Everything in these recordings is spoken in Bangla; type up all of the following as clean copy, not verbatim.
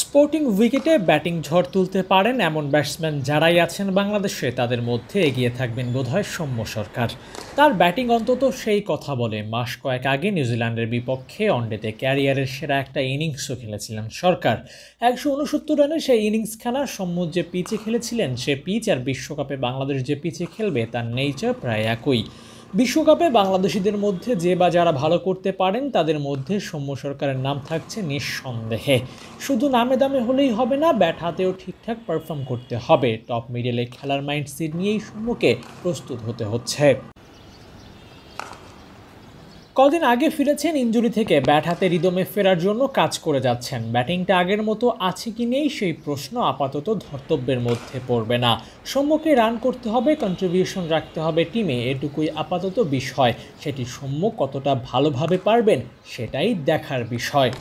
স্পোর্টিং উইকেটে ব্যাটিং ঝড় তুলতে পারেন এমন ব্যাটসম্যান যারাই আছেন বাংলাদেশে তাদের মধ্যে এগিয়ে থাকবেন বোধহয় সৌম্য সরকার। তার ব্যাটিং অন্তত সেই কথা বলে। মাস কয়েক আগে নিউজিল্যান্ডের বিপক্ষে ওয়ানডেতে ক্যারিয়ারের সেরা একটা ইনিংসও খেলেছিলেন সরকার। ১৬৯ রানের সেই ইনিংস খেলা সৌম্য যে পিচে খেলেছিলেন সে পিচ আর বিশ্বকাপে বাংলাদেশ যে পিচে খেলবে তার নেচার প্রায় একই। বিশ্বকাপে বাংলাদেশিদের মধ্যে যে বা যারা ভালো করতে পারেন তাদের মধ্যে সৌম্য সরকারের নাম থাকছে নিঃসন্দেহে। শুধু নামে দামে হলেই হবে না, ব্যাট হাতেও ঠিকঠাক পারফর্ম করতে হবে। টপ মিডলে খেলার মাইন্ডসেট নিয়েই সৌম্যকে প্রস্তুত হতে হচ্ছে। কদিন আগে ফিরেছেন ইনজুরি থেকে, ব্যাট হাতে রিদমে ফেরার জন্য কাজ করে যাচ্ছেন। ব্যাটিংটা আগের মতো আছে কি নেই সেই প্রশ্ন আপাতত ধর্তব্যের মধ্যে পড়বে না। সৌম্যকে রান করতে হবে, কন্ট্রিবিউশন রাখতে হবে টিমে, এটুকুই আপাতত বিষয়। সেটি সৌম্য কতটা ভালোভাবে পারবেন সেটাই দেখার বিষয়।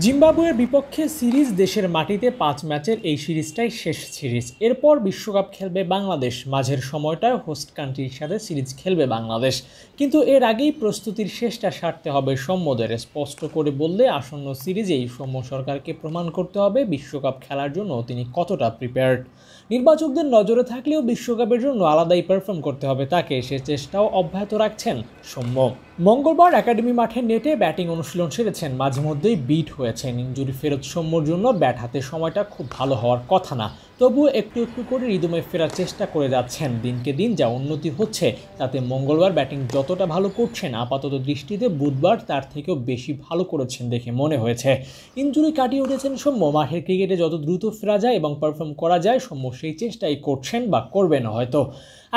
জিম্বাবুয়ের বিপক্ষে সিরিজ, দেশের মাটিতে ৫ ম্যাচের এই সিরিজটাই শেষ সিরিজ। এরপর বিশ্বকাপ খেলবে বাংলাদেশ। মাঝের সময়টায় হোস্ট কান্ট্রির সাথে সিরিজ খেলবে বাংলাদেশ। কিন্তু এর আগেই প্রস্তুতির শেষটা সারতে হবে সৌম্যদের। স্পষ্ট করে বললে আসন্ন সিরিজেই সৌম্য সরকারকে প্রমাণ করতে হবে বিশ্বকাপ খেলার জন্য তিনি কতটা প্রিপেয়ার্ড। নির্বাচকদের নজরে থাকলেও বিশ্বকাপের জন্য আলাদাই পারফর্ম করতে হবে তাকে, সে চেষ্টাও অব্যাহত রাখছেন সৌম্য। মঙ্গলবার একাডেমি মাঠের নেটে ব্যাটিং অনুশীলন সেরেছেন, মাঝে মধ্যেই বিট হয়েছেন। ইনজুরি ফেরত সৌম্যর জন্য ব্যাট হাতে সময়টা খুব ভালো হওয়ার কথা না, তবুও একটু একটু করে রিদমে ফেরার চেষ্টা করে যাচ্ছেন। দিনকে দিন যা উন্নতি হচ্ছে তাতে মঙ্গলবার ব্যাটিং যতটা ভালো করছেন আপাতত দৃষ্টিতে বুধবার তার থেকেও বেশি ভালো করেছেন দেখে মনে হয়েছে। ইনজুরি কাটিয়ে উঠেছেন সৌম্য। মাঠের ক্রিকেটে যত দ্রুত ফেরা যায় এবং পারফর্ম করা যায় সৌম্য সেই চেষ্টাই করছেন বা করবেন হয়তো।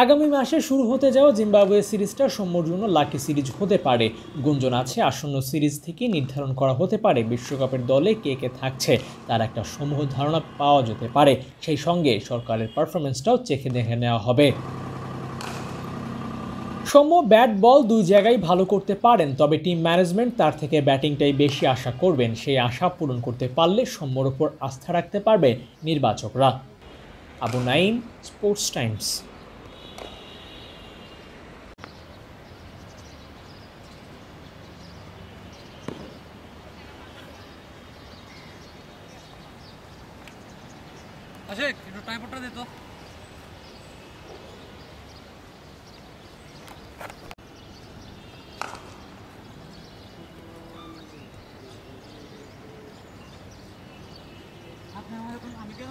আগামী মাসে শুরু হতে যাওয়া জিম্বাবুয়ে সিরিজটা সৌম্যর জন্য লাকি সিরিজ হতে পারে। গুঞ্জন আছে আসন্ন সিরিজ থেকে নির্ধারণ করা হতে পারে বিশ্বকাপের দলে কে কে থাকছে, তার একটা সমূহ ধারণা পাওয়া যেতে পারে। সেই সঙ্গে সরকারের পারফরমেন্সটাও চেখে দেখে নেওয়া হবে। সৌম্য ব্যাট বল দুই জায়গায় ভালো করতে পারেন, তবে টিম ম্যানেজমেন্ট তার থেকে ব্যাটিংটাই বেশি আশা করবেন। সেই আশা পূরণ করতে পারলে সৌম্যর ওপর আস্থা রাখতে পারবে নির্বাচকরা। Abu Naim, Sports Times. আচ্ছা একটু টাইপটা দে তো। আপনি আমার আমি কেন